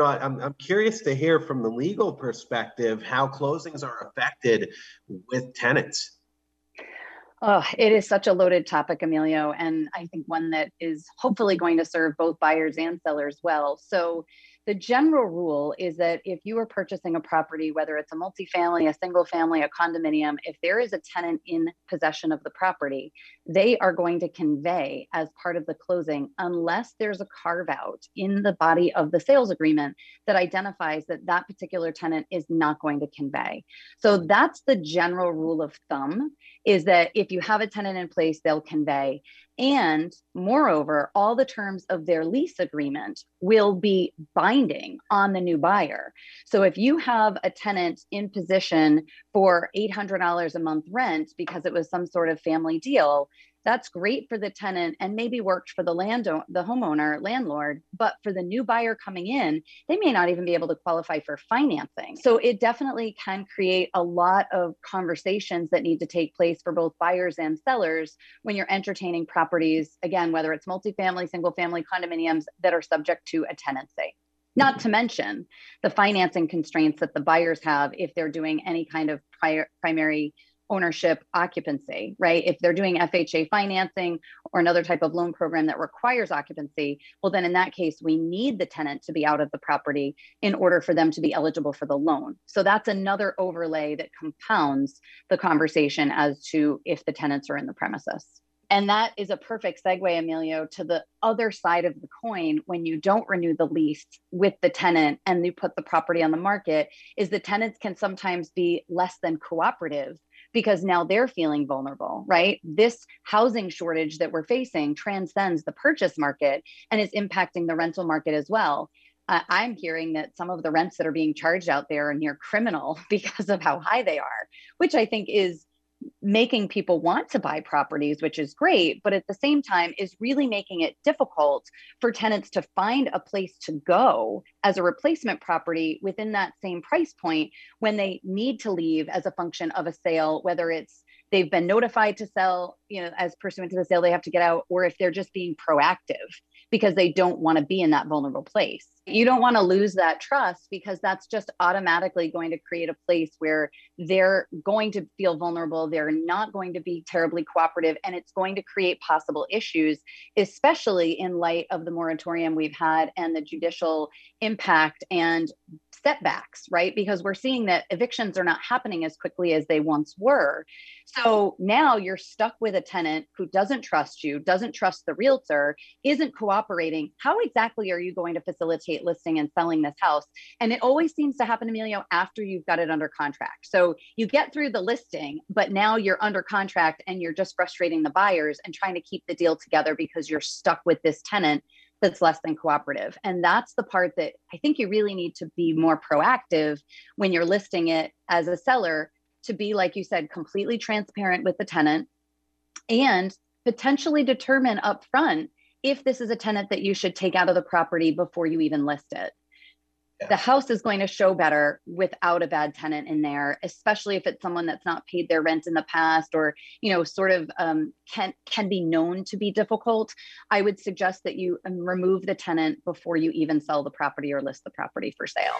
I'm curious to hear from the legal perspective how closings are affected with tenants. Oh, it is such a loaded topic, Emilio, and I think one that is hopefully going to serve both buyers and sellers well. So the general rule is that if you are purchasing a property, whether it's a multifamily, a single family, a condominium, if there is a tenant in possession of the property, they are going to convey as part of the closing, unless there's a carve out in the body of the sales agreement that identifies that that particular tenant is not going to convey. So that's the general rule of thumb, is that if you have a tenant in place, they'll convey. And moreover, all the terms of their lease agreement will be binding on the new buyer. So if you have a tenant in position for $800 a month rent because it was some sort of family deal, that's great for the tenant and maybe worked for the homeowner, landlord, but for the new buyer coming in, they may not even be able to qualify for financing. So it definitely can create a lot of conversations that need to take place for both buyers and sellers when you're entertaining properties, again, whether it's multifamily, single family condominiums that are subject to a tenancy. Not to mention the financing constraints that the buyers have if they're doing any kind of primary ownership occupancy, right? If they're doing FHA financing or another type of loan program that requires occupancy, well, then in that case, we need the tenant to be out of the property in order for them to be eligible for the loan. So that's another overlay that compounds the conversation as to if the tenants are in the premises. And that is a perfect segue, Emilio, to the other side of the coin. When you don't renew the lease with the tenant and you put the property on the market, is the tenants can sometimes be less than cooperative because now they're feeling vulnerable, right? This housing shortage that we're facing transcends the purchase market and is impacting the rental market as well. I'm hearing that some of the rents that are being charged out there are near criminal because of how high they are, which I think is making people want to buy properties, which is great, but at the same time is really making it difficult for tenants to find a place to go as a replacement property within that same price point when they need to leave as a function of a sale, whether it's they've been notified to sell, as pursuant to the sale, they have to get out, or if they're just being proactive because they don't want to be in that vulnerable place. You don't want to lose that trust because that's just automatically going to create a place where they're going to feel vulnerable. They're not going to be terribly cooperative, and it's going to create possible issues, especially in light of the moratorium we've had and the judicial impact and setbacks, right? Because we're seeing that evictions are not happening as quickly as they once were. So now you're stuck with a tenant who doesn't trust you, doesn't trust the realtor, isn't cooperating. How exactly are you going to facilitate listing and selling this house? And it always seems to happen, Emilio, after you've got it under contract. So you get through the listing, but now you're under contract and you're just frustrating the buyers and trying to keep the deal together because you're stuck with this tenant that's less than cooperative. And that's the part that I think you really need to be more proactive when you're listing it as a seller, to be, like you said, completely transparent with the tenant and potentially determine upfront if this is a tenant that you should take out of the property before you even list it. Yeah. The house is going to show better without a bad tenant in there, especially if it's someone that's not paid their rent in the past or, can be known to be difficult. I would suggest that you remove the tenant before you even sell the property or list the property for sale.